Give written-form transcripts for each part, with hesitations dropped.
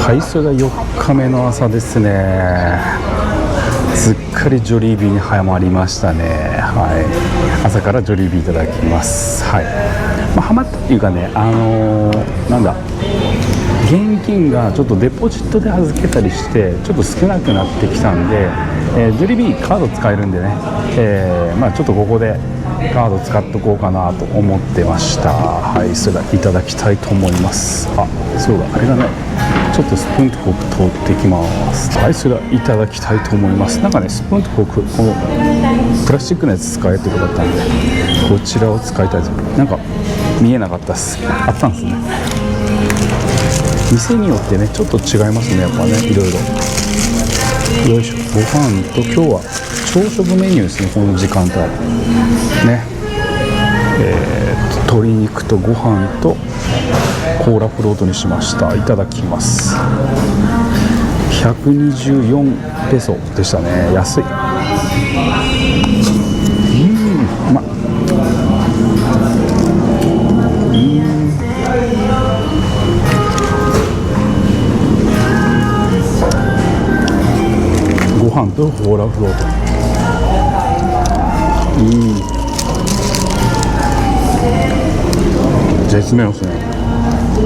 はい、それでは4日目の朝ですね。すっかりジョリービーにはまりましたね。はい、朝からジョリービーいただきます。はい、ハマったっていうかね、なんだ、現金がちょっとデポジットで預けたりしてちょっと少なくなってきたんで、ジョリービーカード使えるんでね、ちょっとここでカード使っとこうかなと思ってました。はい、それではいただきたいと思います。あ、そうだ、あれがね、ちょっとスプーンとフォーク通ってきます。はい、それではいただきたいと思います。なんかね、スプーンとフォーク、このプラスチックのやつ使えってことだったんで、こちらを使いたいです。なんか見えなかったっす。あったんですね。店によってね、ちょっと違いますね、やっぱね、いろいろ。よいしょ、ご飯と、今日は朝食メニューですね、この時間帯ね。鶏肉とご飯とコーラフロートにしました。いただきます。124ペソでしたね。安い。うまっ。ご飯とコーラフロート。絶妙ですね。こ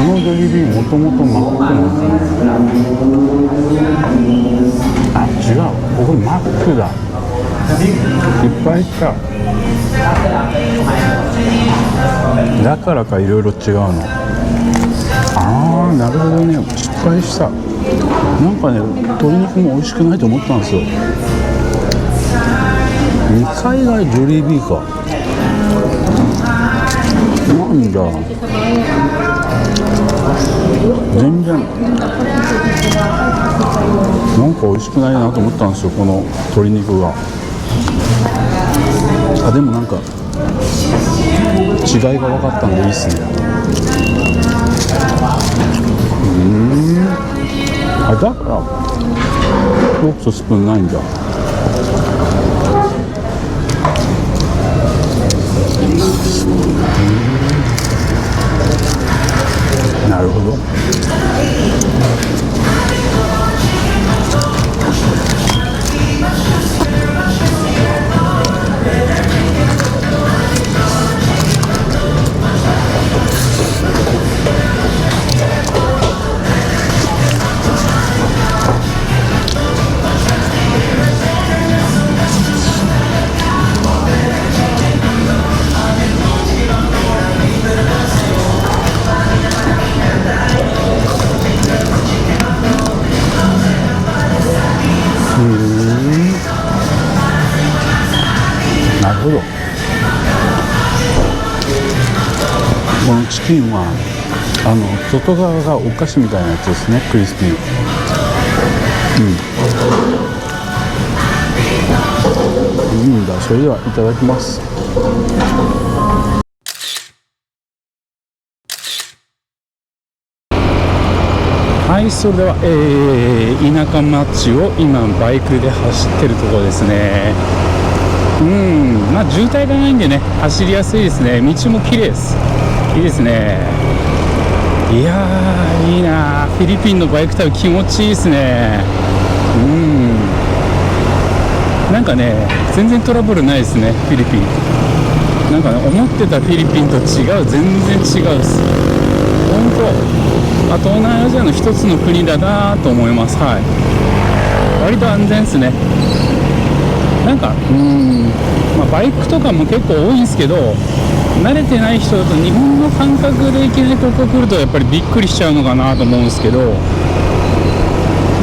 のジョリービーもともとマックなんですね。あ、違う、ここマックだ。いっぱいいた。だからかいろいろ違うの。ああ、なるほどね。失敗した。なんかね、鶏肉も美味しくないと思ったんですよ。2回がジョリービーか。なんだ、全然なんか美味しくないなと思ったんですよ、この鶏肉が。あ、でもなんか違いが分かったんでいいっすね。あ、だからフォークとスプーンないんだ。なるほど。なるほど。このチキンは外側がお菓子みたいなやつですね。クリスピー。いいんだ。それではいただきます。はい、それでは、田舎町を今バイクで走ってるところですね。渋滞がないんでね、走りやすいですね。道も綺麗です。いいですね。いやー、いいな。フィリピンのバイク旅気持ちいいですね。なんかね、全然トラブルないですね、フィリピン。なんかね、思ってたフィリピンと違う、全然違うです。本当、東南アジアの一つの国だなと思います。はい、割と安全ですね。なんかバイクとかも結構多いんですけど、慣れてない人だと日本の感覚でいきなりここ来るとやっぱりびっくりしちゃうのかなと思うんですけど、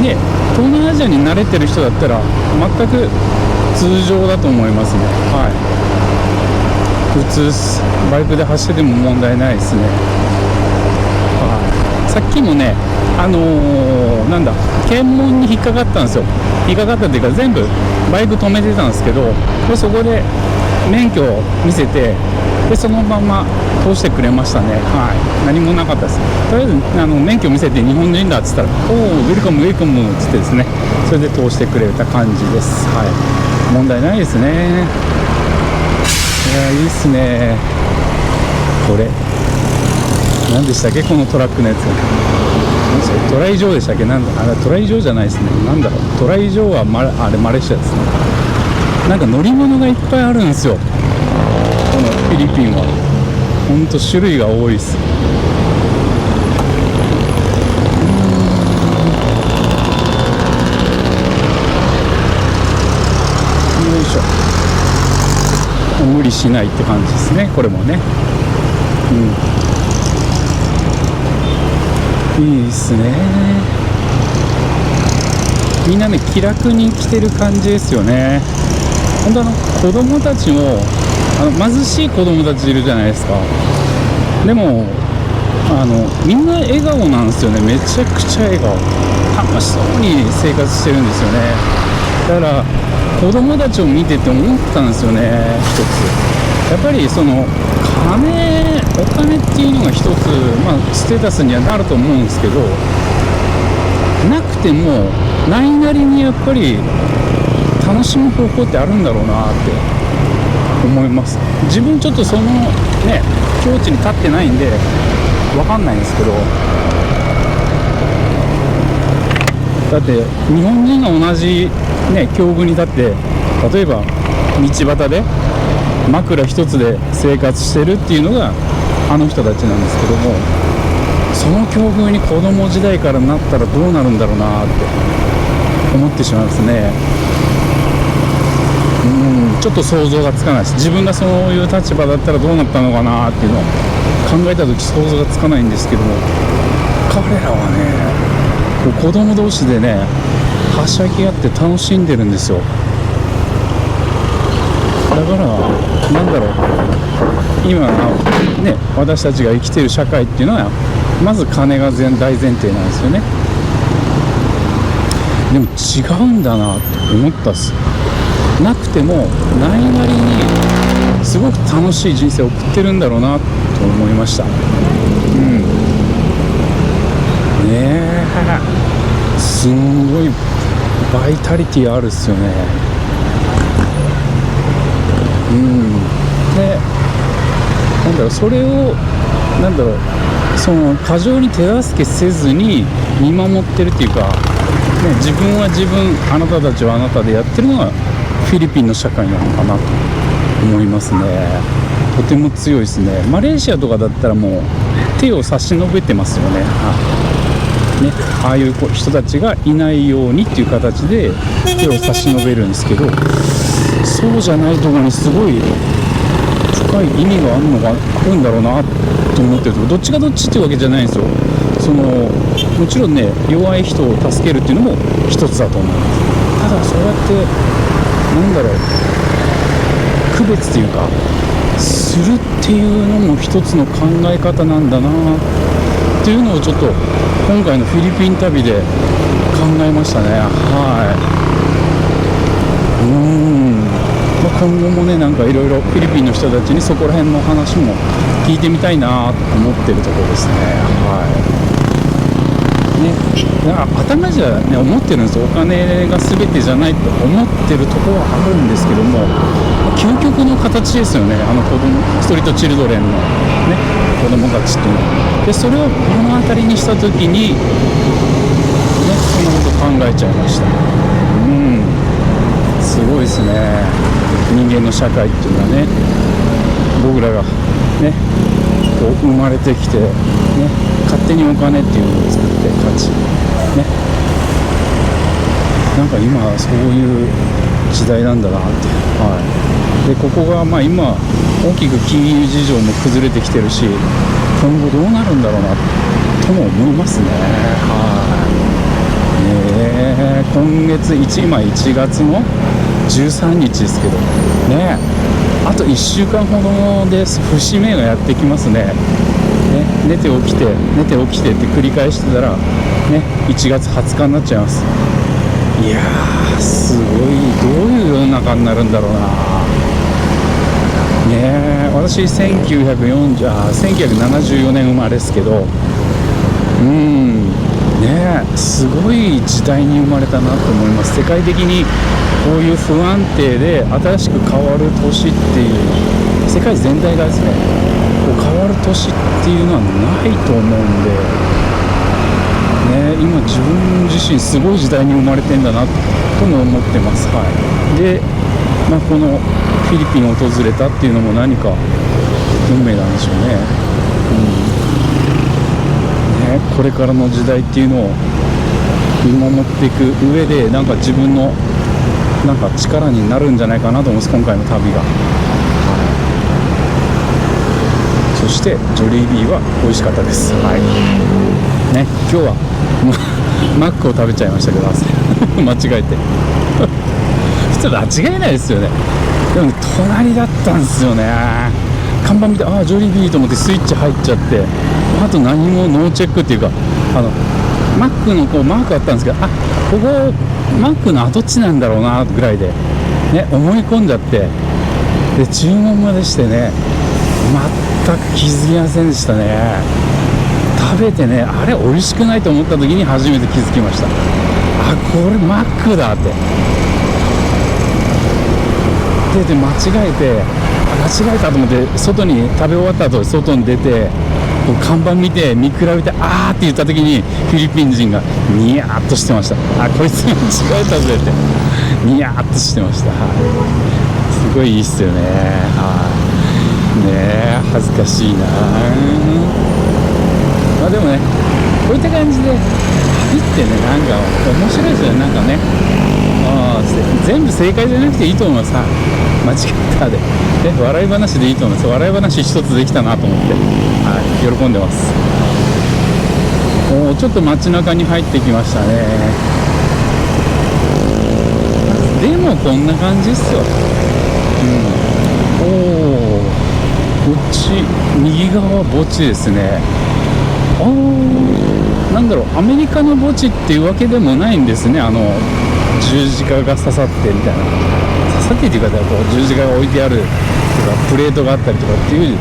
で東南アジアに慣れてる人だったら全く通常だと思いますね。はい、普通です。バイクで走ってても問題ないですね。さっきもね、なんだ、検問に引っかかったんですよ。引っかかったっていうか、全部バイク止めてたんですけど、でそこで免許を見せて、でそのまま通してくれましたね。はい、何もなかったです。とりあえず免許見せて日本人だっつったら、おおウェルカムウェルカムっつってですね、それで通してくれた感じです。はい、問題ないですね。いやいいっすね。これ何でしたっけ、このトラックのやつ。トライ場でしたっけ、なんだあれ、トライ場じゃないですね。なんだろう、トライ場はあれマレーシアですね。なんか乗り物がいっぱいあるんですよ、このフィリピンは。ほんと種類が多いです。よいしょ。無理しないって感じですね、これもね。いいっすね。みんなね、気楽に来てる感じですよね。本当子供たちも貧しい子供たちいるじゃないですか。でもみんな笑顔なんですよね。めちゃくちゃ笑顔、楽しそうに生活してるんですよね。だから子供たちを見てて思ったんですよね。一つやっぱりそのお金っていうのが一つ、ステータスにはなると思うんですけど、なくてもないなりにやっぱり楽しむ方法ってあるんだろうなって思います。自分ちょっとそのね境地に立ってないんで分かんないんですけど、だって日本人が同じね境遇に立って、例えば道端で枕一つで生活してるっていうのがあの人たちなんですけども、その境遇に子供時代からなったらどうなるんだろうなって思ってしまいますね。ちょっと想像がつかないです。自分がそういう立場だったらどうなったのかなっていうのを考えた時想像がつかないんですけども、彼らはね子供同士でねはしゃぎ合って楽しんでるんですよ。だからなんだろう、今ね私たちが生きている社会っていうのはまず金が大前提なんですよね。でも違うんだなって思ったっす。なくてもないなりにすごく楽しい人生を送ってるんだろうなと思いました。ねえ、すんごいバイタリティあるっすよね。でなんだろう、それをなんだろう、その過剰に手助けせずに見守ってるっていうか、自分は自分、あなたたちはあなたでやってるのがフィリピンの社会なのかなと思いますね。とても強いですね。マレーシアとかだったらもう手を差し伸べてますよね。ああいう人たちがいないようにっていう形で手を差し伸べるんですけど、そうじゃないところにすごい深い意味があるんだろうなと思ってると、どっちがどっちっていうわけじゃないんですよ。もちろんね弱い人を助けるっていうのも一つだと思います。ただそうやってなんだろう、区別というかするっていうのも一つの考え方なんだなっていうのをちょっと今回のフィリピン旅で考えましたね。今後もねなんかいろいろフィリピンの人たちにそこら辺の話も聞いてみたいなと思ってるところですね。頭じゃね思ってるんですよ。お金が全てじゃないと思ってるところはあるんですけども、究極の形ですよね。ストリートチルドレンのね子供たちっていうのは。でそれを目の当たりにした時にねそんなこと考えちゃいました。すごいですね。人間の社会っていうのはね、僕らがねこう生まれてきてね勝手にお金っていうのを作って価値ね、なんか今そういう時代なんだなって。でここが今大きく金融事情も崩れてきてるし、今後どうなるんだろうなとも思いますね。今月1月の13日ですけどね、あと1週間ほどで節目がやってきますね。寝て起きてって繰り返してたらね1月20日になっちゃいます。いやーすごい、どういう世の中になるんだろうな。ね、私1974年生まれですけど、ね、すごい時代に生まれたなと思います。世界的にこういう不安定で新しく変わる年っていう、世界全体がですねこう変わる年っていうのはないと思うんで、ね、今自分自身すごい時代に生まれてんだなとも思ってます。はい、で、このフィリピンを訪れたっていうのも何か運命なんでしょうね。これからの時代っていうのを見守っていく上でなんか自分のなんか力になるんじゃないかなと思います、今回の旅が。そしてジョリービーは美味しかったです。はいね、今日はマックを食べちゃいましたけど間違えて普通間違えないですよね。でも、隣だったんですよね。看板見て、ジョリービーと思ってスイッチ入っちゃって、あと何もノーチェックっていうか、マックのこうマークあったんですけど、ここマックの跡地なんだろうなぐらいで、ね、思い込んじゃって、で注文までしてね、全く気づきませんでしたね。食べてね、あれ美味しくないと思った時に初めて気づきました。これマックだって。で間違えたと思って外に食べ終わった後外に出てこう看板見て見比べてって言った時にフィリピン人がニヤーっとしてました。こいつ間違えたぜってニヤーっとしてました。すごいいいっすよね。恥ずかしいな。でもね、こういった感じで旅ってね、なんか面白いですよね。なんかね、全部正解じゃなくていいと思います。間違ったで、笑い話でいいと思います。笑い話一つできたなと思って、喜んでます。ちょっと街中に入ってきましたね。でもこんな感じっすよ。こっち右側は墓地ですね。なんだろう、アメリカの墓地っていうわけでもないんですね。十字架が刺さってみたいな、刺さってっていうか、こう十字架が置いてあるとかプレートがあったりとかっていう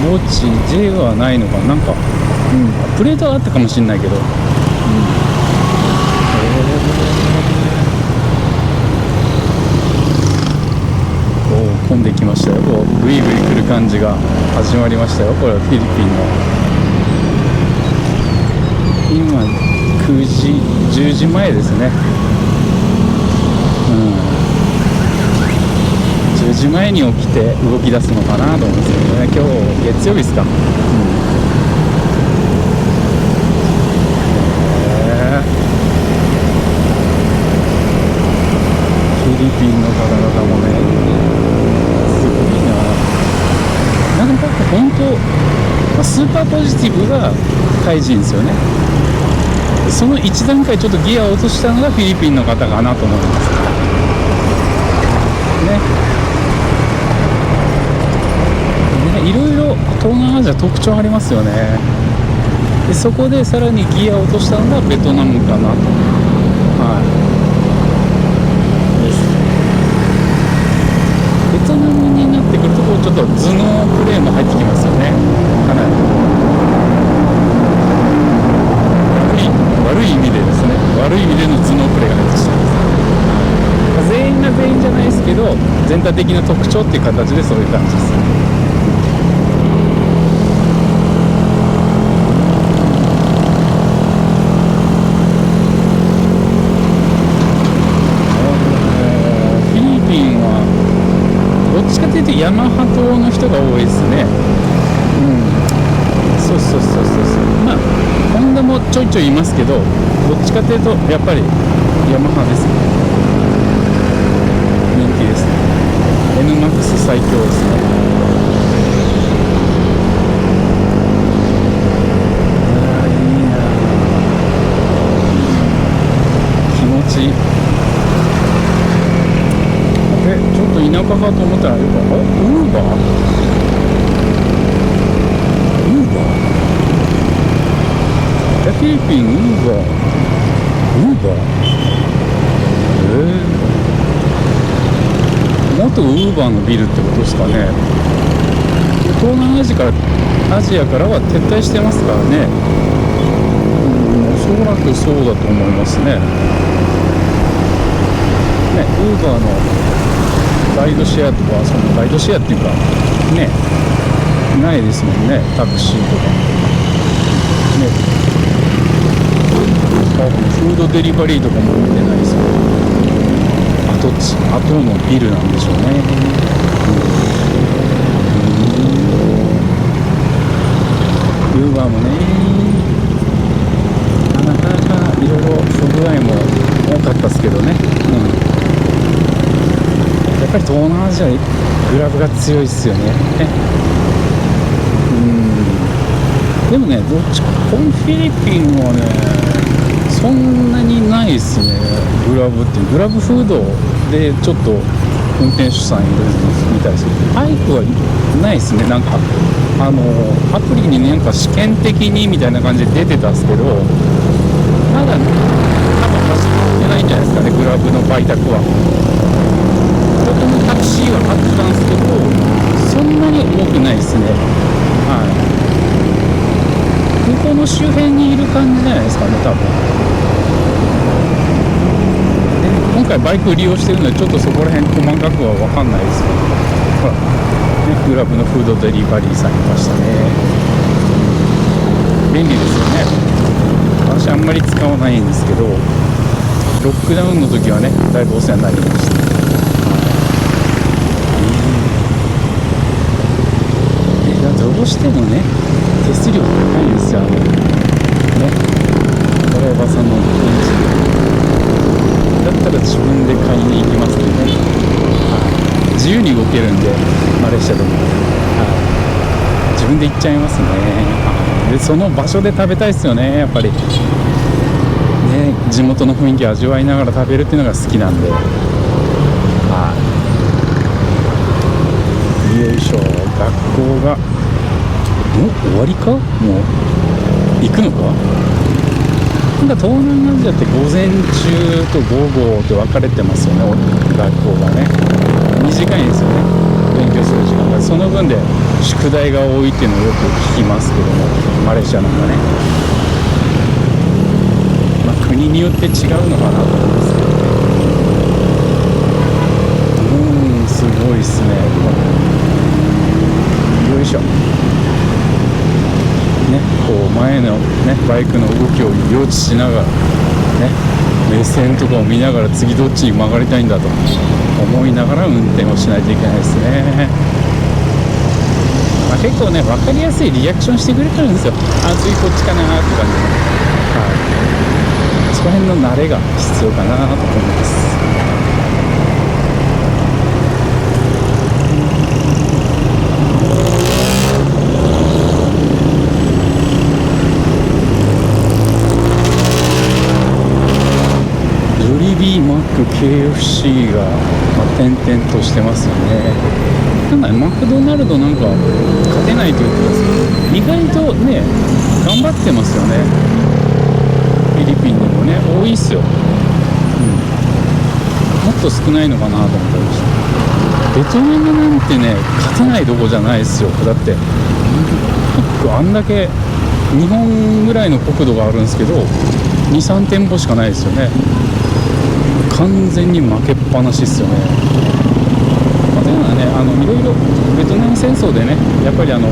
墓地ではないのかな。なんか、プレートはあったかもしれないけど、混んできましたよ。こうグイグイ来る感じが始まりましたよ。これはフィリピンの今9時10時前ですね。10時前に起きて動き出すのかなと思うんですけどね。今日月曜日ですか。フィリピンの方々もね、すごいな。なんか本当、スーパーポジティブがタイ人ですよね。その一段階ちょっとギアを落としたのがフィリピンの方かなと思いますね。いろいろ東南アジア特徴ありますよね。でそこでさらにギアを落としたのがベトナムかなと。ベトナムになってくるとこうちょっと頭脳プレーも入ってきますよね。かなり悪い意味でですね、悪い意味での頭脳プレーが入ってきてます。全員が全員じゃないですけど、全体的な特徴っていう形でそういう感じです。ヤマハ島の人が多いですね。そう。ホンダもちょいちょいいますけど、どっちかというとやっぱりヤマハですね。人気ですね。NMAX 最強ですね。いいな、気持ちいい。ちょっと田舎かと思ったら、ウーバーフィリピンウーバー元ウーバーのビルってことですかね。東南アジアからは撤退してますからね。おそらくそうだと思いますね。ウーバーのライドシェアとか、そのライドシェアっていうかね、ないですもんね、タクシーとかね。フードデリバリーとかも出ないですよ。後のビルなんでしょうね。ウーバーもね、なかなかいろいろ不具合も多かったですけどね、やっぱり東南アジアグラブが強いっすよね。でもね、どっちかフィリピンはねそんなにないっすね。グラブっていうグラブフードでちょっと運転手さんいるみたいですけど、バイクはないっすね。なんかアプリになんか試験的にみたいな感じで出てたんですけど、まだ多分始まってないんじゃないですかね、グラブの売却は。ここのタクシーはあったんですけど、そんなに多くないですね。向こうの周辺にいる感じじゃないですかね、多分。で今回バイク利用してるのでちょっとそこら辺細かくは分かんないですけど、ほら、グラブのフードデリバリーさんいましたね。便利ですよね。私あんまり使わないんですけど、ロックダウンの時はねだいぶお世話になりました。どうしてもね手数料高いんですよね。ドライバーさんのだったら自分で買いに行きますけどね。自由に動けるんで、マレーシアでも、自分で行っちゃいますね。でその場所で食べたいですよね、やっぱりね。地元の雰囲気を味わいながら食べるっていうのが好きなんで。よいしょ、学校がもう終わりか？もう行くのか？なんか東南アジアって午前中と午後って分かれてますよね、学校がね。短いんですよね、勉強する時間が。その分で宿題が多いっていうのをよく聞きますけども、マレーシアなんかね。国によって違うのかなと思いますけどね。すごいっすね。よいしょね、こう前の、ね、バイクの動きを予知しながら、ね、目線とかを見ながら次どっちに曲がりたいんだと思いながら運転をしないといけないですね。結構ね分かりやすいリアクションしてくれてるんですよ。次こっちかなーって感じで、そこら辺の慣れが必要かなと思います。マック KFC が、点々としてますよね。なんだマクドナルドなんか勝てないというか、意外とね頑張ってますよね。フィリピンでもね多いっすよ。もっと少ないのかなと思ったりして。ベトナムなんてね勝てないどこじゃないっすよ。だってあんだけ日本ぐらいの国土があるんですけど 2,3 店舗しかないですよね。完全に負けっぱなしですよね。というのはね、いろいろベトナム戦争でね、やっぱりアメ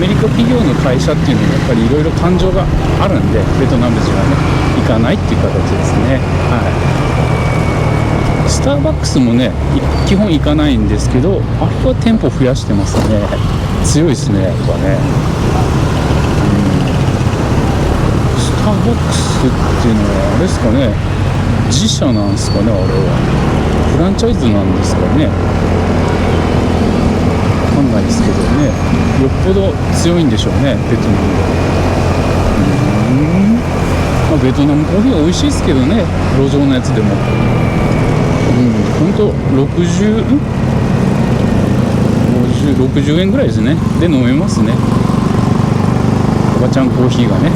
リカ企業の会社っていうのはやっぱりいろいろ感情があるんで、ベトナム人はね行かないっていう形ですね。スターバックスもね基本行かないんですけど、あれは店舗増やしてますね。強いですね、やっぱね。スターバックスっていうのはあれですかね、自社なんですかね、あれはフランチャイズなんですかね、わかんないですけどね。よっぽど強いんでしょうね、ベトナムで。ベトナムコーヒー美味しいですけどね、路上のやつでも。ほんと60円ぐらいですね。で飲めますね、おばちゃんコーヒーがね。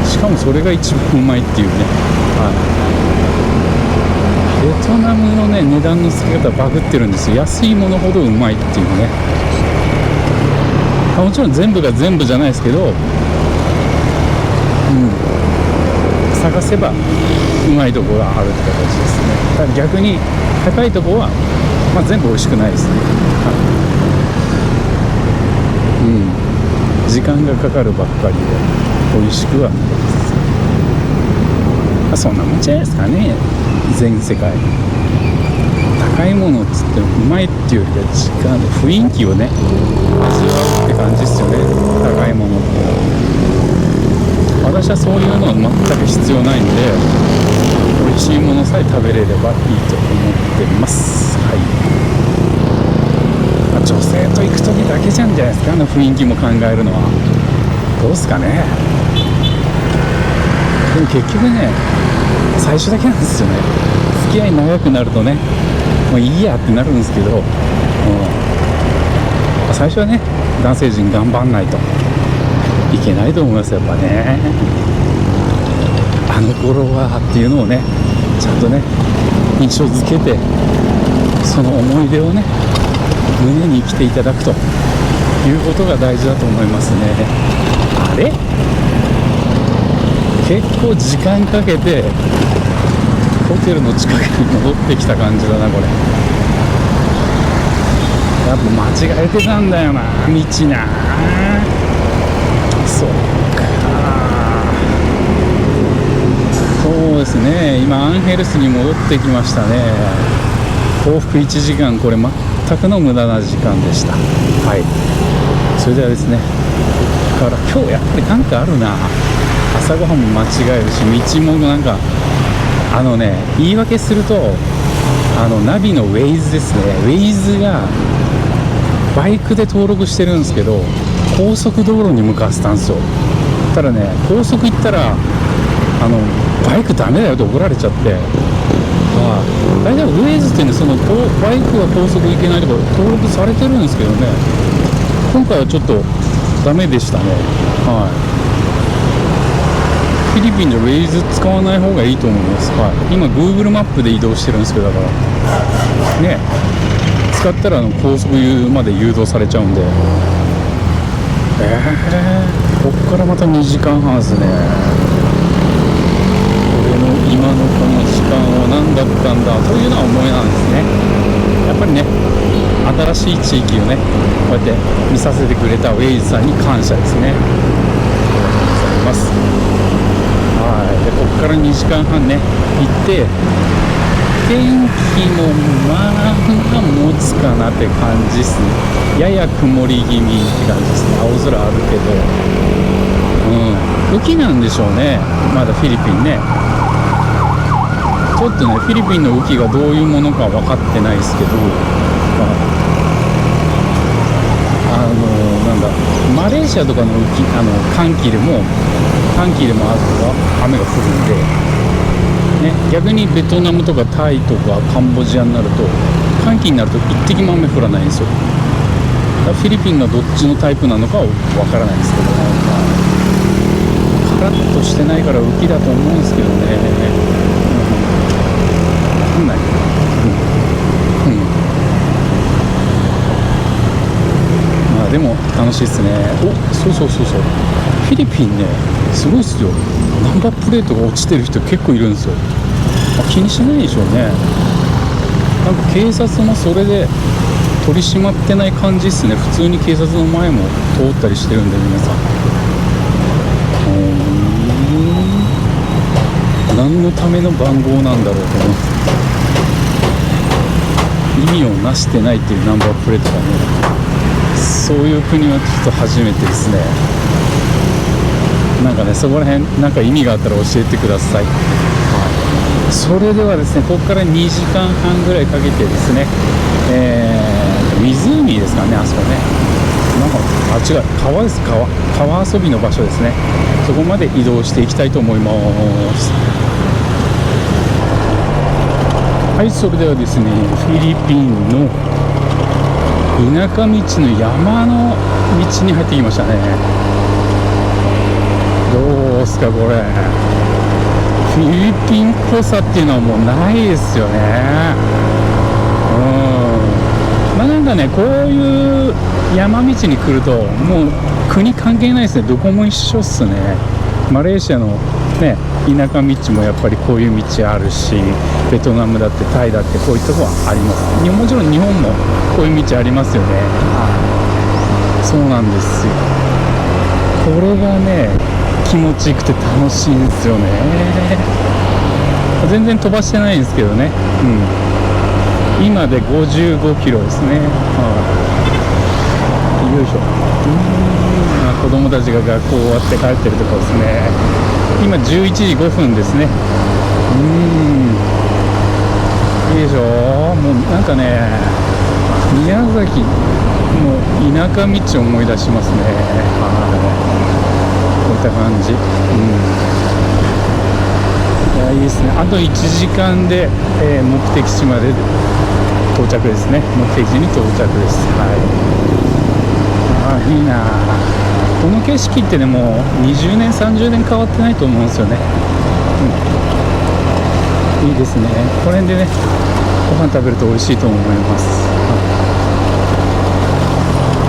しかもそれが一番うまいっていうね。ベトトナムのね値段の付け方バグってるんですよ。安いものほどうまいっていうね。もちろん全部が全部じゃないですけど、探せばうまいところがあるって形ですね。ただ逆に高いところは、全部美味しくないですね。時間がかかるばっかりで美味しくはないです。そんなもんじゃないですかね。全世界高いものっつってもうまいっていうよりは時間の雰囲気をね味わうって感じですよね。高いものって私はそういうのは全く必要ないんで、美味しいものさえ食べれればいいと思ってます。はい。女性と行く時だけじゃんじゃないですか、あの雰囲気も考えるのは。どうですかね。でも結局ね最初だけなんですよね。付き合い長くなるとねもういいやってなるんですけど、最初はね男性陣頑張んないといけないと思います。やっぱねあの頃はっていうのをねちゃんとね印象づけて、その思い出をね胸に生きていただくということが大事だと思いますね。あれ結構時間かけてホテルの近くに戻ってきた感じだなこれ。やっぱ間違えてたんだよな道な。そうか。そうですね、今アンヘルスに戻ってきましたね。往復1時間、これ全くの無駄な時間でした。はい。それではですね、だから今日やっぱりなんかあるな。朝ごはんも間違えるし、道もなんか言い訳するとナビの Waze ですね。 Waze がバイクで登録してるんですけど高速道路に向かわせたんですよ。ただね高速行ったらバイクダメだよって怒られちゃって、大体 Waze ってねそのバイクは高速行けないところ登録されてるんですけどね、今回はちょっとダメでしたね。はい。フィリピンで Waze 使わない方がいいと思います。はい、今 Google マップで移動してるんですけど、だからね使ったら高速まで誘導されちゃうんで、こっからまた2時間半ですね。俺の今のこの時間は何だったんだというのは思いなんですね。やっぱりね新しい地域をねこうやって見させてくれた Waze さんに感謝ですね。ありがとうございます。でここから2時間半ね行って天気も持つかなって感じですね。やや曇り気味って感じですね。青空あるけど雨季なんでしょうね。まだフィリピンねちょっとねフィリピンの雨季がどういうものか分かってないですけど、マレーシアとかの雨季寒気でもあると雨が降るんで、ね、逆にベトナムとかタイとかカンボジアになると寒気になると一滴も雨降らないんですよ。だからフィリピンがどっちのタイプなのかは分からないですけど、カラッとしてないから雨季だと思うんですけどね。分かんない。でも楽しいですね。そうフィリピンねすごいっすよ。ナンバープレートが落ちてる人結構いるんですよ。気にしないでしょうね。なんか警察もそれで取り締まってない感じっすね。普通に警察の前も通ったりしてるんで皆さん。何のための番号なんだろうと思って意味をなしてないっていうナンバープレートがね、そういう国はちょっと初めてですね。なんかねそこら辺なんか意味があったら教えてください。それではですねここから2時間半ぐらいかけてですね、湖ですかね、あそこねなんか違う川です。川遊びの場所ですね。そこまで移動していきたいと思います。はい、それではですねフィリピンの田舎道の山の道に入ってきましたね。どうすかこれ。フフィリピンっぽさっていうのはもうないですよね。まあなんかね、こういう山道に来るともう国関係ないですね。どこも一緒っすね。マレーシアのね、田舎道もやっぱりこういう道あるし、ベトナムだってタイだってこういうとこはあります。もちろん日本もこういう道ありますよね。そうなんですよ。これがね、気持ちよくて楽しいんですよね。全然飛ばしてないんですけどね、今で55キロですね。よいしょ。子供たちが学校終わって帰ってるところですね。今11時5分ですね。いいでしょ。もうなんかね、宮崎の田舎道を思い出しますね。こういった感じ。いや、いいですね。あと1時間で、目的地まで到着ですね。目的地に到着です。いいな。この景色ってね、もう20年30年変わってないと思うんですよね。いいですね。この辺でね、ご飯食べると美味しいと思います。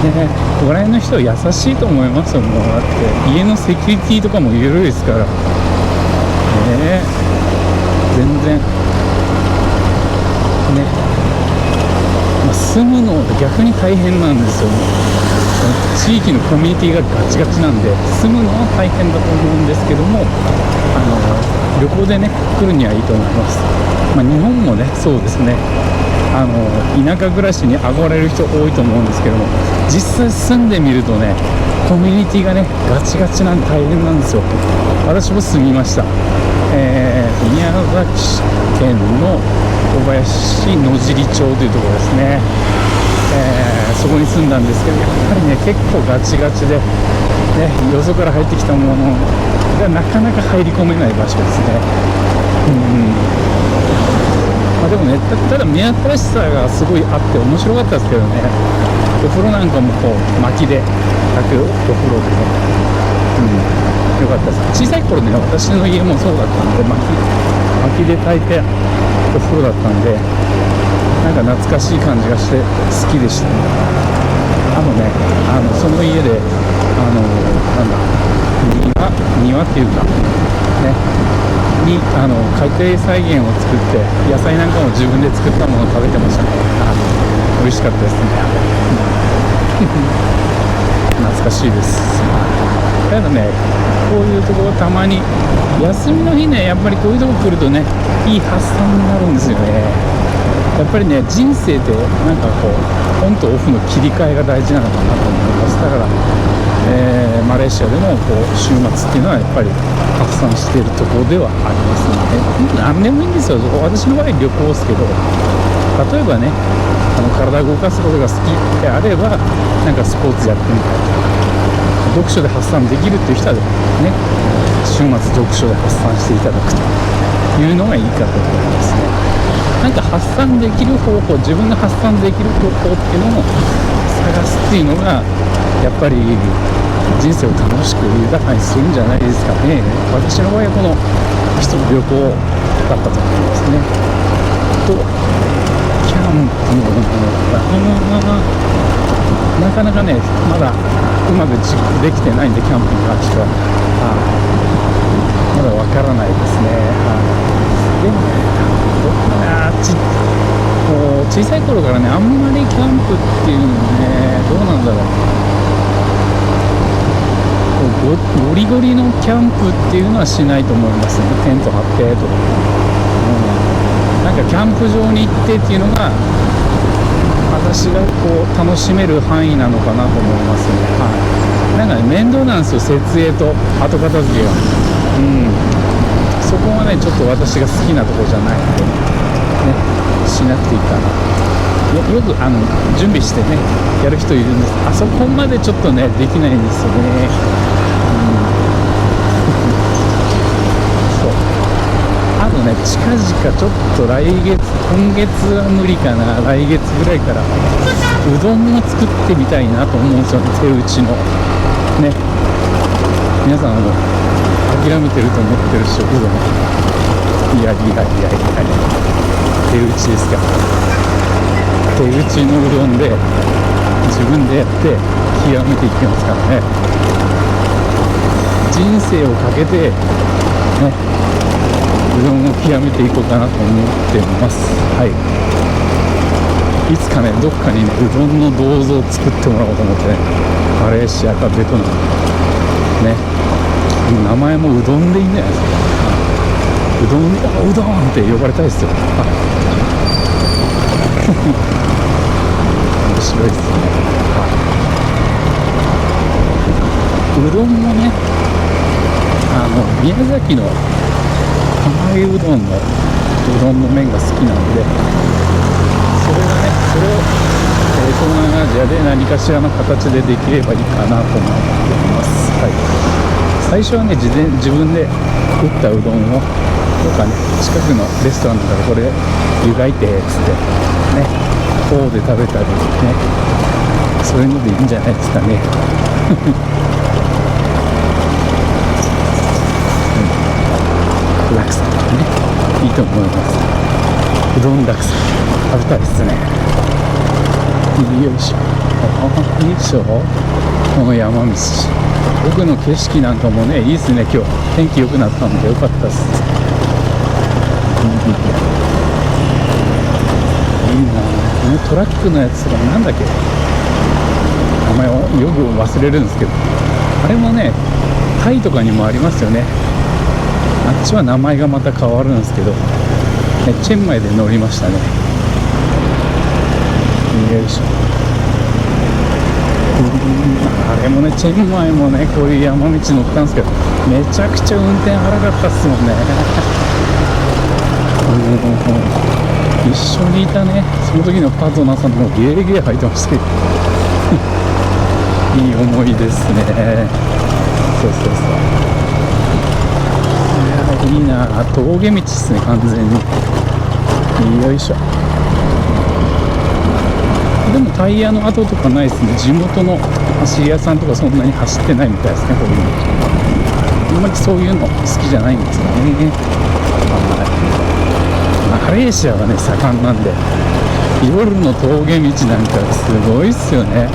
ね、ここら辺の人は優しいと思いますよ。もうだって家のセキュリティとかも緩いですからね。全然ね、住むの逆に大変なんですよね。地域のコミュニティがガチガチなんで住むのは大変だと思うんですけども、旅行でね来るにはいいと思います。日本もねそうですね。田舎暮らしに憧れる人多いと思うんですけども、実際住んでみるとね、コミュニティがねガチガチなんで大変なんですよ。私も住みました。宮崎県の小林野尻町というところですね。そこに住んだんですけど、やっぱりね結構ガチガチで、よそから入ってきたものがなかなか入り込めない場所ですね。でもね、ただ目新しさがすごいあって面白かったですけどね。お風呂なんかもこう薪で炊くお風呂でね、よかったです。小さい頃ね、私の家もそうだったんで、薪で炊いてお風呂だったんで、なんか懐かしい感じがして好きでしたね。その家で庭っていうかねに家庭菜園を作って野菜なんかも自分で作ったものを食べてましたね。美味しかったですね。懐かしいです。ただね、こういうところたまに休みの日ね、やっぱりこういうとこ来るとね、いい発散になるんですよね。やっぱりね、人生ってなんかこうオンとオフの切り替えが大事なのかなと思います。だから、マレーシアでもこう週末っていうのはやっぱり発散しているところではありますので、何でもいいんですよ。私の場合旅行ですけど、例えばね、体を動かすことが好きであれば、なんかスポーツやってみたりとか、読書で発散できるっていう人はね、週末読書で発散していただくというのがいいかと思いますね。なんか発散できる方法、自分が発散できる方法っていうのを探すっていうのがやっぱり人生を楽しく豊かにするんじゃないですかね。私の場合はこの一つ旅行だったと思いますね。とキャンプのなかなかねまだうまく実行できてないんで、キャンプに関してはまだわからないですね。でもね、小さい頃からね、あんまりキャンプっていうのね、どうなんだろう、ゴリゴリのキャンプっていうのはしないと思いますね。テント張ってとか、なんかキャンプ場に行ってっていうのが私がこう楽しめる範囲なのかなと思いますね。なんかね、面倒なんですよ、設営と後片付けが。そこはねちょっと私が好きなところじゃないので、しなくていいかな。よく準備してねやる人いるんです。あそこまでちょっとねできないんですよね。そう。近々ちょっと今月は無理かな、来月ぐらいからうどんも作ってみたいなと思うんですよね。手打ちのね、皆さん諦めてると思ってるし、うどんいや、手打ちですか。手打ちのうどんで自分でやって極めていきますからね。人生をかけてね、うどんを極めていこうかなと思っています。はい。いつかね、どっかにね、うどんの銅像を作ってもらおうと思ってね、マレーシアかベトナムね、名前もうどんでいいんじゃないですか。うどんって呼ばれたいですよ。面白いですね。うどんもね、宮崎の釜揚げうどんの麺が好きなんで、それを東南アジアで何かしらの形でできればいいかなと思っております。はい。最初はね、自分で打ったうどんをどうかね、近くのレストランだからこれ湯がいてっつってね、フォーで食べたりね、そういうのでいいんじゃないですかね。ラクサね、いいと思います。うどんラクサ食べたいですね。よいしょ、いいでしょ、この山道、奥の景色なんかもね、いいですね。今日天気良くなったんでよかったです。いいな。このトラックのやつがなんだっけ、名前をよく忘れるんですけど、あれもね、タイとかにもありますよね。あっちは名前がまた変わるんですけど、チェンマイで乗りましたね。よいしょ。あれもね、チェンマイもね、こういう山道乗ったんですけど、めちゃくちゃ運転荒かったっすもんね。一緒にいたね、その時のパートナーさんもゲーゲー吐いてましたけどいい思いですね。そう。いや、いいな。峠道っすね、完全に。よいしょ。でもタイヤの跡とかないですね。地元の走り屋さんとかそんなに走ってないみたいですね。こういうのあんまりそういうの好きじゃないんですよね。マレーシアはね、盛んなんで、夜の峠道なんかすごいっすよね。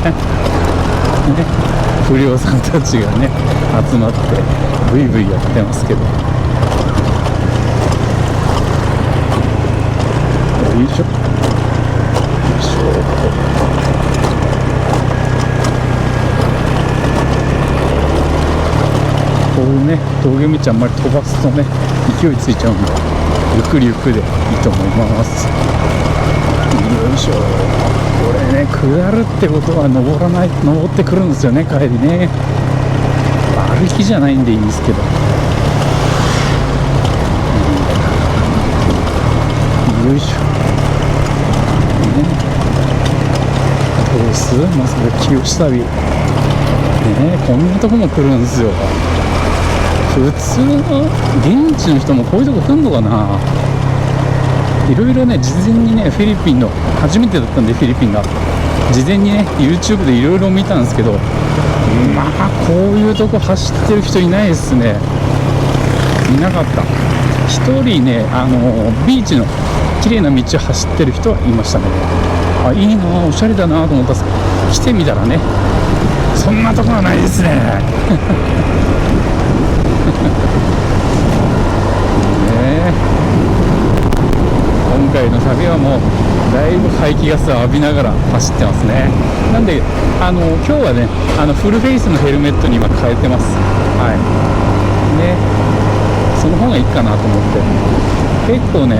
不良さんたちがね、集まってブイブイやってますけど。よいしょ。こういうね、峠道あんまり飛ばすとね、勢いついちゃうんで、ゆっくりでいいと思います。よいしょ。これね、下るってことは登ってくるんですよね、帰りね。歩きじゃないんでいいんですけど。よいしょ。どうす？まさか清旅。こんなとこも来るんですよ。普通の現地の人もこういうとこ来んのかな。いろいろね、事前にね、フィリピンの初めてだったんで、フィリピンが事前にね YouTube でいろいろ見たんですけど、まあこういうとこ走ってる人いないですね。いなかった。一人ね、ビーチの綺麗な道を走ってる人はいましたね。あ、いいな、おしゃれだなと思ったんですけど、来てみたらね、そんなとこはないですね。今回の旅はもうだいぶ排気ガスを浴びながら走ってますね。なんで今日はね、フルフェイスのヘルメットに今変えてます。はいね、その方がいいかなと思って。結構ね、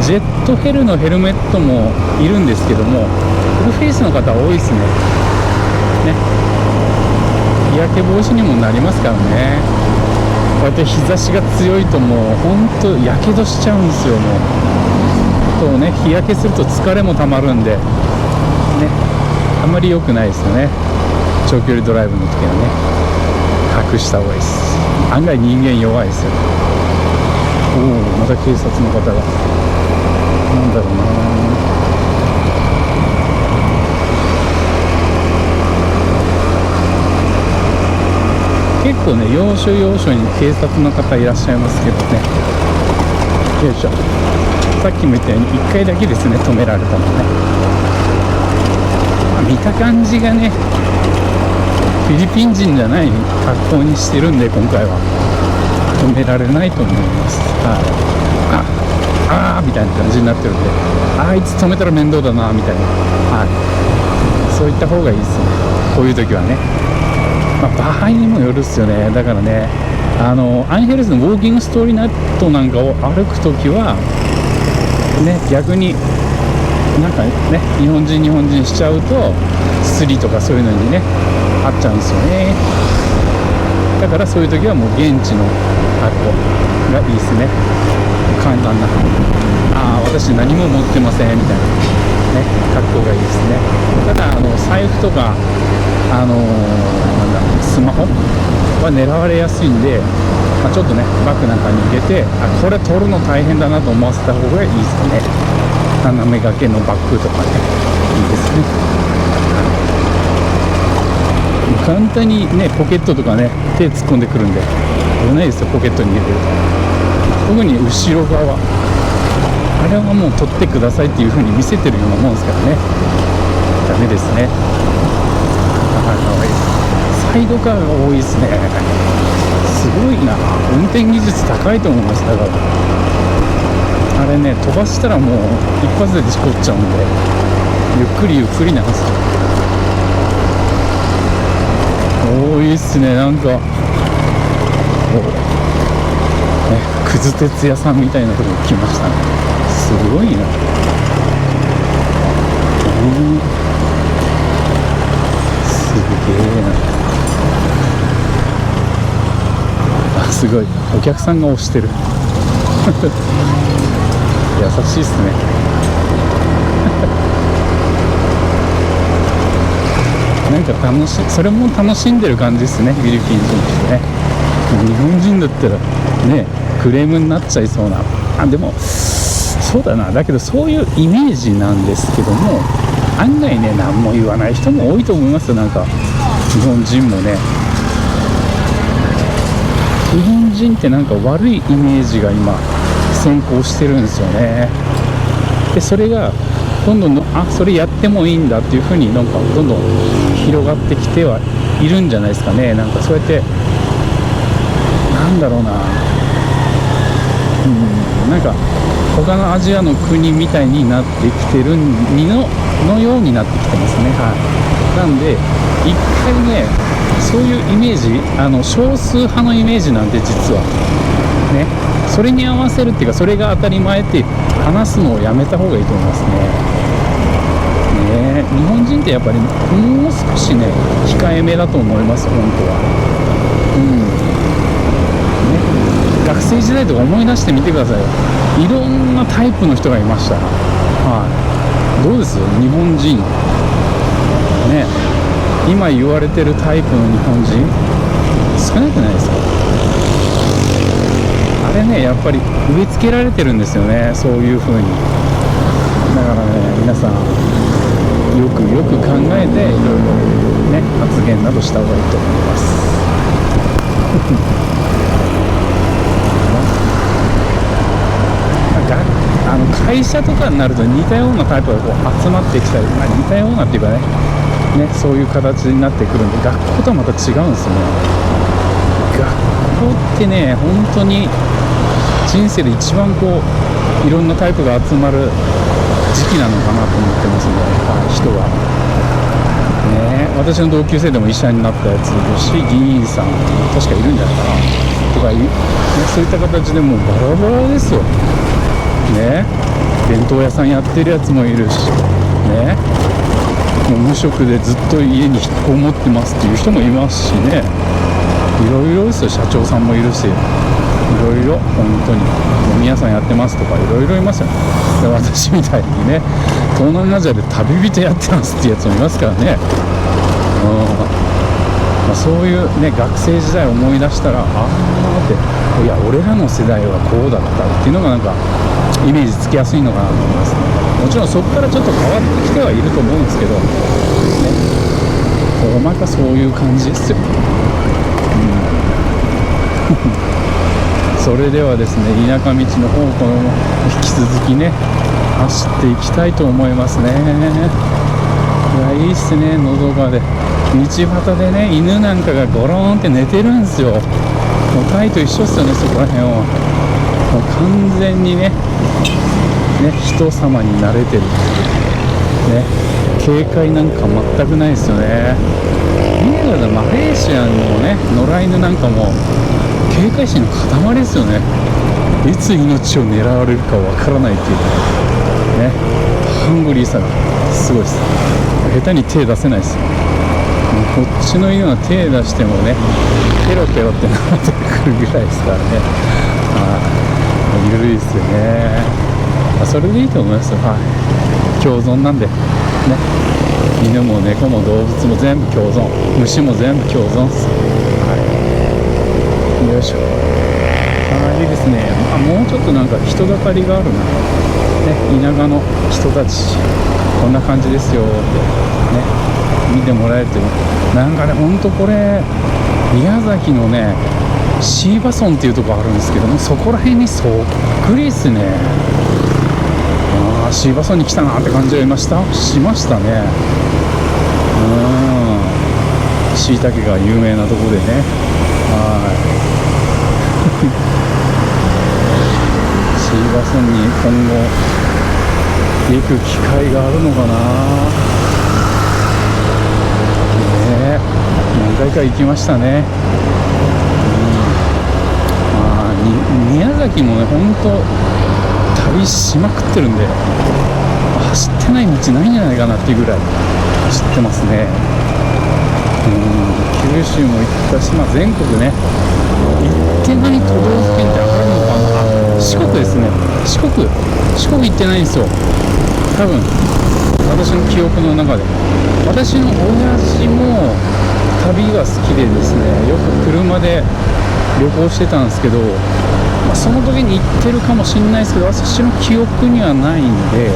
ジェットヘルのヘルメットもいるんですけども、フルフェイスの方多いですね。日焼け防止にもなりますからね。こうやって日差しが強いともうほんとやけどしちゃうんですよ。もうとね、日焼けすると疲れもたまるんでね、あまり良くないですよね。長距離ドライブの時はね、隠した方がいいです。案外人間弱いですよ。おお、また警察の方が、なんだろうな、結構ね、要所要所に警察の方いらっしゃいますけどね。よいしょ。さっきも言ったように1回だけですね止められたのね。見た感じがねフィリピン人じゃない格好にしてるんで、今回は止められないと思います。はい、あみたいな感じになってるんで、あいつ止めたら面倒だなみたいな、はい、そういった方がいいですね、こういう時はね。まあ、場合にもよるっすよね。だからね、アンヘルスのウォーキングストーリーナットなんかを歩くときはね、逆になんかね、日本人しちゃうとスリとかそういうのにねあっちゃうんですよね。だからそういう時はもう現地の格好がいいですね。簡単な、私何も持ってませんみたいなね、格好がいいですね。ただ財布とかスマホは狙われやすいんで、ちょっとねバッグなんかに入れて、これ取るの大変だなと思わせた方がいいですね。斜め掛けのバッグとかね、いいですね。簡単にねポケットとかね手突っ込んでくるんで危ないですよ、ポケットに入れてると。特に後ろ側、あれはもう取ってくださいっていう風に見せてるようなもんですからね、ダメですね。サイドカーが多いですね。すごいな、運転技術高いと思います。だからあれね、飛ばしたらもう一発で事故っちゃうんで、ゆっくりなんですよ。多いっすね。なんかくず鉄屋さんみたいなとこ来ましたね。すごいな。すげえな。すごい、お客さんが押してる優しいっすねなんかそれも楽しんでる感じですね、フィリピン人ってね。日本人だったらねクレームになっちゃいそうな。でもそうだな、だけどそういうイメージなんですけども、案外ね何も言わない人も多いと思いますよ。なんか日本人もね、日本人ってなんか悪いイメージが今先行してるんですよね。でそれがどんどんそれやってもいいんだっていう風になんかどんどん広がってきてはいるんじゃないですかね。なんかそうやってなんだろうな、なんか他のアジアの国みたいになってきてるのようになってきてますね。はい。なんで一回ねそういうイメージ、少数派のイメージなんで実はね、それに合わせるっていうか、それが当たり前って話すのをやめた方がいいと思いますね。日本人ってやっぱりもう少しね控えめだと思います、本当は。学生時代とか思い出してみてくださいよ。いろんなタイプの人がいました。どうです、日本人ね、今言われてるタイプの日本人少なくないですか。あれね、やっぱり植え付けられてるんですよね、そういう風に。だからね、皆さんよく考えていろいろね発言などした方がいいと思います会社とかになると似たようなタイプがこう集まってきたり、似たようなっていうかね、そういう形になってくるんで、学校とはまた違うんですよね。学校ってね、本当に人生で一番こういろんなタイプが集まる時期なのかなと思ってますね、人はね。私の同級生でも医者になったやついるし、議員さん確かいるんじゃないかなとかそういった形でもうバラバラですよね。弁当屋さんやってるやつもいるしね、もう無職でずっと家に引きこもってますっていう人もいますしね、いろいろですよ。社長さんもいるし、いろいろ本当に飲み屋さんやってますとかいろいろいますよね。で私みたいにね、東南アジアで旅人やってますっていうやつもいますからね。そういうね学生時代を思い出したら、っていや俺らの世代はこうだったっていうのがなんかイメージつきやすいのかなと思いますね。もちろんそこからちょっと変わってきてはいると思うんですけどね、大まかそういう感じですよ。そそれではですね、田舎道の方この引き続きね走っていきたいと思いますね。いや、いいっすね。のどかで道端でね、犬なんかがゴローンって寝てるんですよ。もうタイと一緒っすよね、そこら辺は。もう完全にね人様に慣れてるね、警戒なんか全くないですよね。マレーシアのね野良犬なんかも警戒心の塊ですよね。いつ命を狙われるかわからないっていうね、ハングリーさがすごいです。下手に手出せないですよ。こっちの犬は手出してもねペロペロってなってくるぐらいですからね。緩いですよね。それでいいと思いますよ。共存なんでね、犬も猫も動物も全部共存、虫も全部共存っす。よいしょ。いいですね。もうちょっとなんか人だかりがあるな、ね、田舎の人たちこんな感じですよってね見てもらえるという、なんかね、ほんとこれ宮崎のね椎葉村っていうところあるんですけども、そこら辺にそっくりですね。椎葉村に来たなって感じがしましたね。しいたけが有名なところでね。椎葉村に今後行く機会があるのかな。何回か行きましたね。宮崎もね、ほんと旅しまくってるんで、走ってない道ないんじゃないかなっていうぐらい走ってますね。九州も行ったし、全国ね行ってない都道府県ってあるのかな。四国ですね。四国行ってないんですよ、多分。私の記憶の中で、私の親父も旅が好きでですね、よく車で旅行してたんですけど、その時に行ってるかもしれないですけど、私の記憶にはないんで、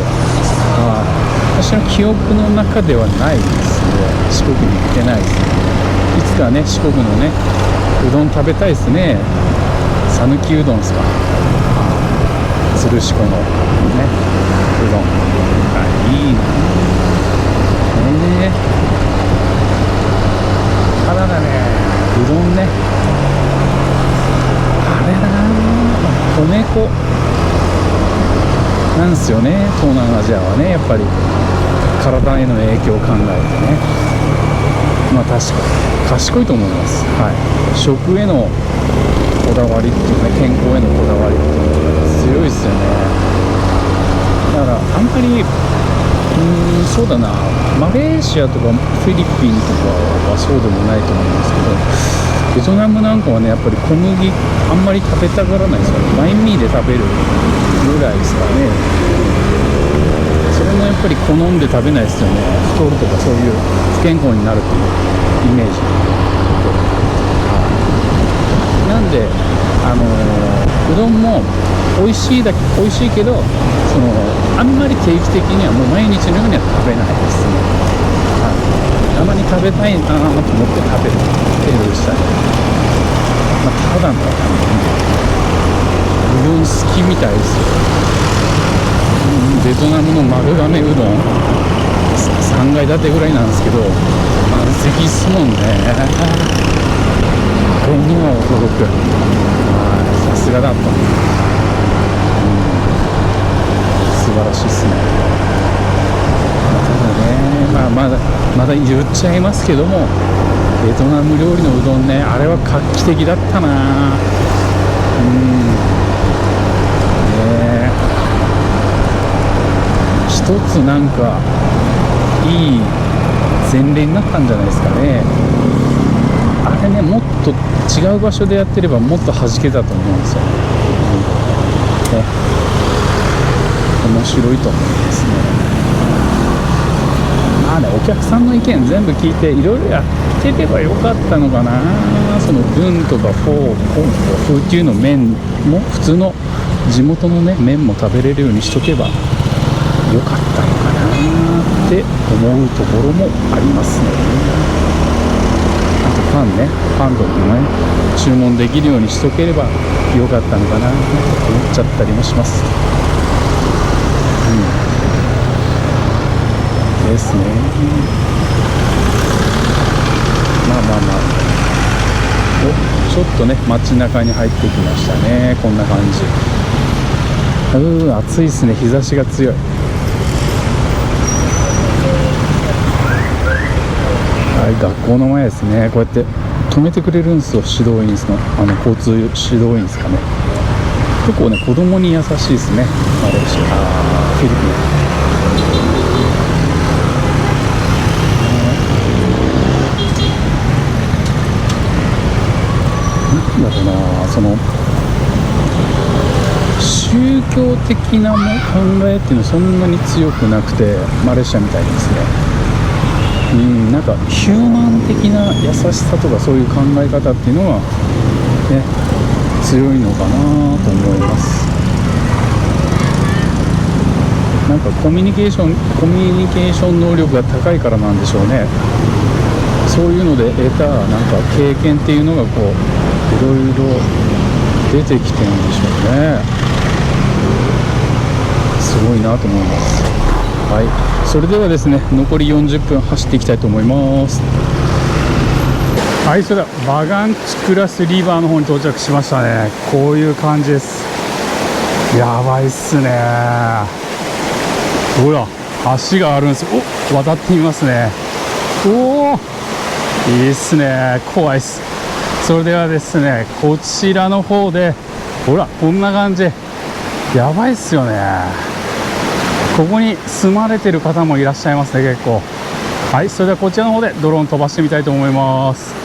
私の記憶の中ではないですね。四国に行ってないです。いつかね、四国のねうどん食べたいですね。讃岐うどんですか。鶴子のねうどん、いいなただだね、うどんね、あれだな、米粉なんですよね、東南アジアはね。やっぱり体への影響を考えてね、確かに賢いと思います。食へのこだわりっていうね、健康へのこだわりっていうのが強いですよね。だからあんまりそうだな、マレーシアとかフィリピンとかはそうでもないと思うんですけど、ベトナムなんかはねやっぱり小麦あんまり食べたがらないですよね。バインミーで食べるぐらいですからね。それもやっぱり好んで食べないですよね。太るとかそういう不健康になるというイメージなんで、うどんも美味しいけど、あんまり定期的にはもう毎日のようには食べないですね。たまに食べたいなと思って食べる程度でしたね。ただのうどん好きみたいですよ。ベトナムの丸亀うどん3階建てぐらいなんですけど、満席っすもんね。これには驚く。さすがだと、素晴らしいですね。ただね、まだ言っちゃいますけども、ベトナム料理のうどんね、あれは画期的だったな。一つなんかいい前例になったんじゃないですかね。あれね、もっと違う場所でやってればもっと弾けたと思うんですよ。面白いと思いますね。お客さんの意見全部聞いていろいろやってればよかったのかな。その文とかフォー、コンと風っていうの麺も普通の地元のね麺も食べれるようにしとけばよかったのかなって思うところもありますね。あとパンね、パンとかもね注文できるようにしとければよかったのかなと思っちゃったりもします。ですね。まあちょっとね街中に入ってきましたね。こんな感じ。暑いですね。日差しが強い。はい、学校の前ですね。こうやって止めてくれるんですよ。指導員の交通指導員ですかね。結構ね子供に優しいですね。マレーシア、フィリピン。なんだろうな、その宗教的な考えっていうのはそんなに強くなくて、マレーシアみたいにですね。なんかヒューマン的な優しさとかそういう考え方っていうのはね強いのかなと思います。なんかコミュニケーション能力が高いからなんでしょうね。そういうので得たなんか経験っていうのがこういろいろ出てきてるんでしょうね。すごいなと思います。はい、それではですね残り40分走っていきたいと思います。はい、それではバガンチクラスリバーの方に到着しましたね。こういう感じです。やばいっすね。ほら橋があるんです。渡ってみますね。おお、いいっすね。怖いっす。それではですねこちらの方でほらこんな感じ、やばいっすよね。ここに住まれてる方もいらっしゃいますね結構。はい、それではこちらの方でドローン飛ばしてみたいと思います。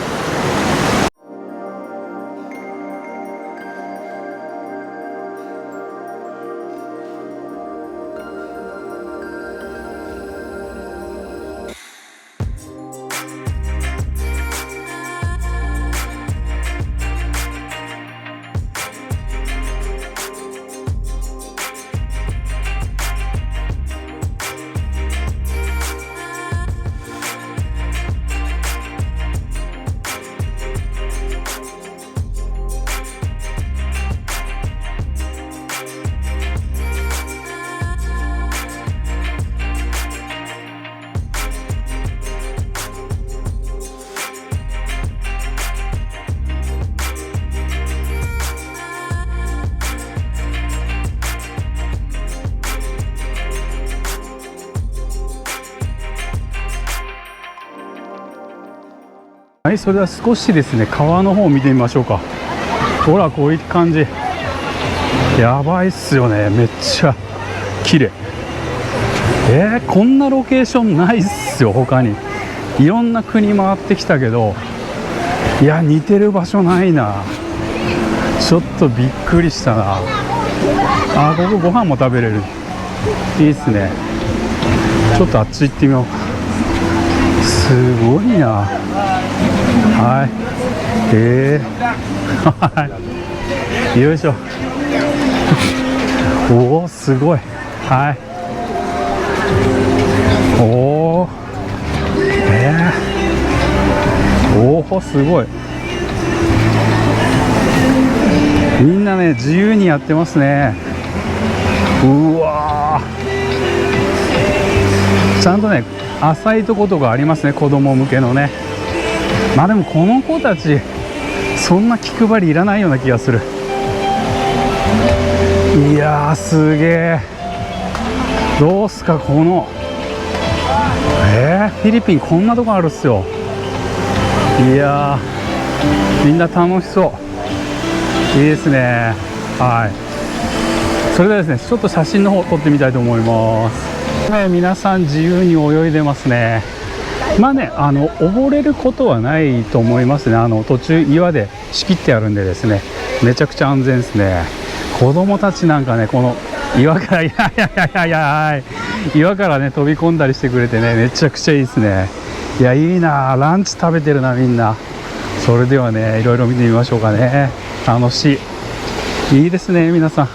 はい、それでは少しですね川の方を見てみましょうか。ほらこういう感じ、やばいっすよね。めっちゃ綺麗。こんなロケーションないっすよ他に。いろんな国回ってきたけど、いや似てる場所ないな。ちょっとびっくりしたな。ここご飯も食べれる。いいっすね。ちょっとあっち行ってみようか。すごいな。はい、よいしょ。おおすごい。はい、おおすごい。みんなね自由にやってますね。うわー、ちゃんとね浅いとことかありますね、子供向けのね。まあでもこの子たちそんな気配りいらないような気がする。いやーすげえ。どうすかこのフィリピンこんなとこあるっすよ。いやーみんな楽しそう。いいですね。はい、それではですねちょっと写真の方撮ってみたいと思います。皆さん自由に泳いでますね。まあね溺れることはないと思いますね。途中岩で仕切ってあるんでですねめちゃくちゃ安全ですね。子供たちなんかねこの岩から岩からね飛び込んだりしてくれてねめちゃくちゃいいですね。いやいいな。ランチ食べてるなみんな。それではねいろいろ見てみましょうかね。楽しい。いいですね。皆さんフ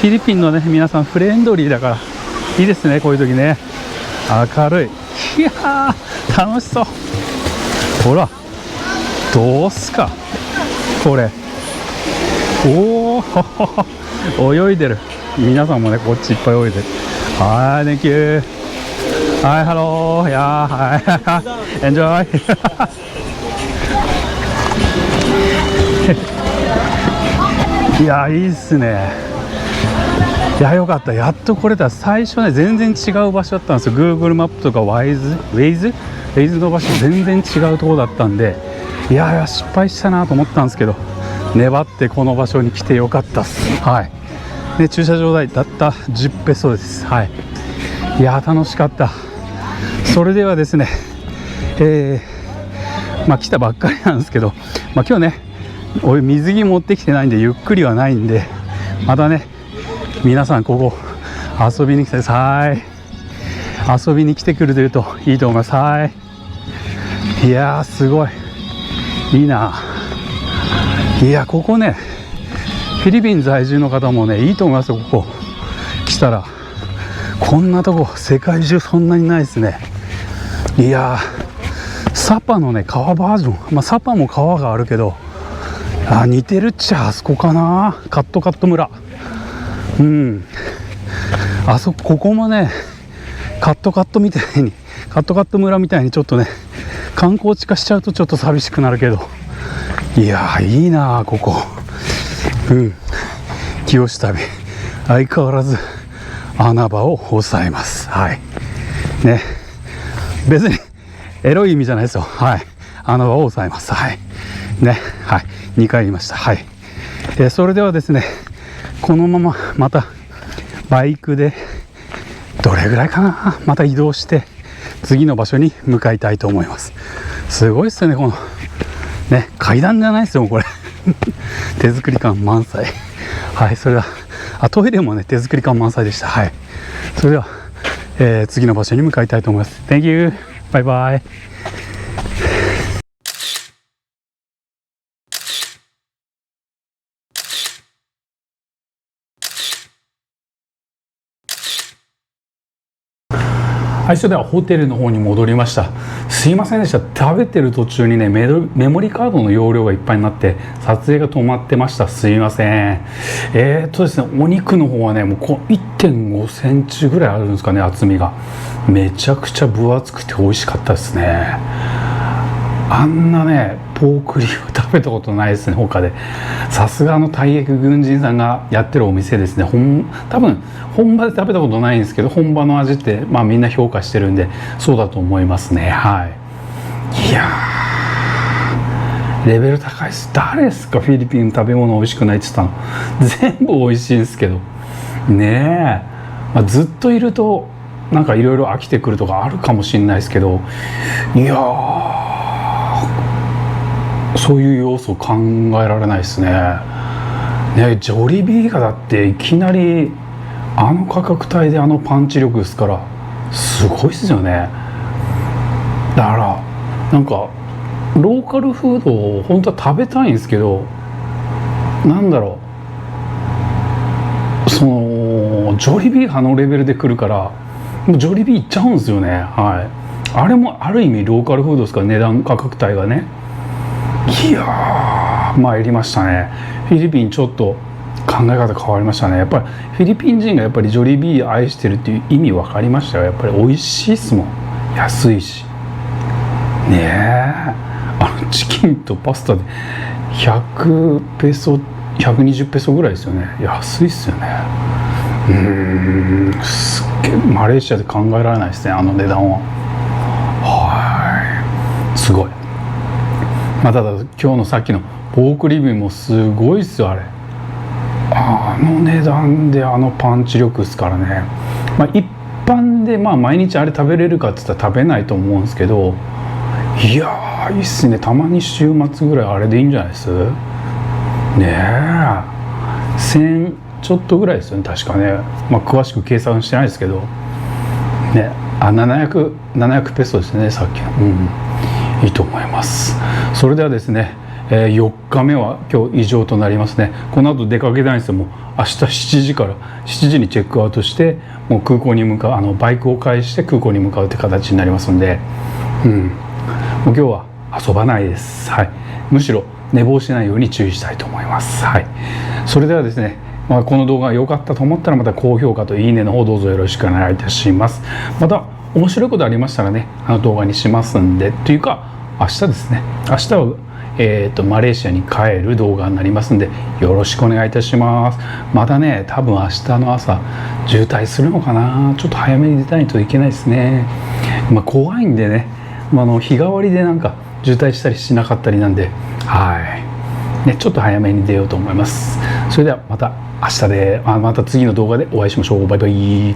ィリピンのね皆さんフレンドリーだからいいですね。こういう時ね明るい。いやー楽しそう。ほらどうすかこれ。おお泳いでる。皆さんもねこっちいっぱい泳いでる。はい、Thank you。はい、ハロー。いやー、はいエンジョイいやいいっすね。いやよかった、やっと来れた。最初ね全然違う場所だったんですよ。 Google マップとか Waze の場所全然違うところだったんで、いや失敗したなと思ったんですけど、粘ってこの場所に来てよかったっす。はい、で駐車場代たった10ペソです。はい、いや楽しかった。それではですね、来たばっかりなんですけど、今日ね水着持ってきてないんでゆっくりはないんで、またね皆さんここ遊びに来てください。遊びに来てくれてるといいと思います。はい、いやすごいいいな。いやここねフィリピン在住の方もねいいと思いますよ。ここ来たらこんなとこ世界中そんなにないですね。いやサパのね川バージョン、サパも川があるけど似てるっちゃあそこかな、カットカット村。あそこ、ここもねカットカット村みたいにちょっとね観光地化しちゃうとちょっと寂しくなるけど、いやいいなここ。清旅相変わらず穴場を抑えます。はいね、別にエロい意味じゃないですよ。はい、穴場を抑えます。はいね、はい、2回言いました。はい、それではですねこのまままたバイクでどれぐらいかな、また移動して次の場所に向かいたいと思います。すごいっすよねこのね、階段じゃないですよこれ手作り感満載。はい、それではトイレもね手作り感満載でした。はい、それでは、次の場所に向かいたいと思います。 Thank you。 バイバイ。はい、それではホテルの方に戻りました。すいませんでした。食べてる途中にねメモリカードの容量がいっぱいになって撮影が止まってました。すいません。ですね、お肉の方はねもう1.5 センチぐらいあるんですかね、厚みが。めちゃくちゃ分厚くて美味しかったですね。あんなねポークリブ食べたことないですね他で。さすが大役軍人さんがやってるお店ですね。多分本場で食べたことないんですけど、本場の味ってみんな評価してるんでそうだと思いますね。はい、いやレベル高いです。誰ですかフィリピン食べ物美味しくないって言ったの。全部美味しいんですけどねえ、ずっといるとなんかいろいろ飽きてくるとかあるかもしれないですけど、いやそういう要素考えられないですね。ジョリビーがだっていきなりあの価格帯であのパンチ力ですからすごいですよね。だからなんかローカルフードを本当は食べたいんですけど、なんだろう、そのジョリビーがあのレベルで来るからもうジョリビー行っちゃうんですよね。はい、あれもある意味ローカルフードですから、値段価格帯がね。いや参りましたね。フィリピンちょっと考え方変わりましたね。やっぱりフィリピン人がやっぱりジョリビー愛してるっていう意味分かりましたよ。やっぱり美味しいっすもん、安いしねえ。チキンとパスタで100ペソ120ペソぐらいですよね。安いっすよね。すっげえマレーシアで考えられないですねあの値段は。はいすごい。ただ今日のさっきのポークリブもすごいっすよ。あの値段であのパンチ力ですからね。一般で毎日あれ食べれるかって言ったら食べないと思うんですけど、いやいいっすね。たまに週末ぐらいあれでいいんじゃないですねえ。1000ちょっとぐらいですよね確かね。詳しく計算してないですけどね。700ペソですねさっきの。いいと思います。それではですね、4日目は今日以上となりますね。この後出かけたいんですよ。もう明日7時から7時にチェックアウトしてもう空港に向かう、バイクを返して空港に向かうって形になりますんで、もう今日は遊ばないです。はい、むしろ寝坊しないように注意したいと思います。はい、それではですね、この動画が良かったと思ったら、また高評価といいねの方どうぞよろしくお願いいたします。また面白いことありましたらね、動画にしますんで、というか明日ですね、明日はマレーシアに帰る動画になりますんで、よろしくお願いいたします。またね、多分明日の朝渋滞するのかな、ちょっと早めに出たいといけないですね。怖いんでね、日替わりでなんか渋滞したりしなかったりなんで、はいね、ちょっと早めに出ようと思います。それではまた明日でまた次の動画でお会いしましょう。バイバイ。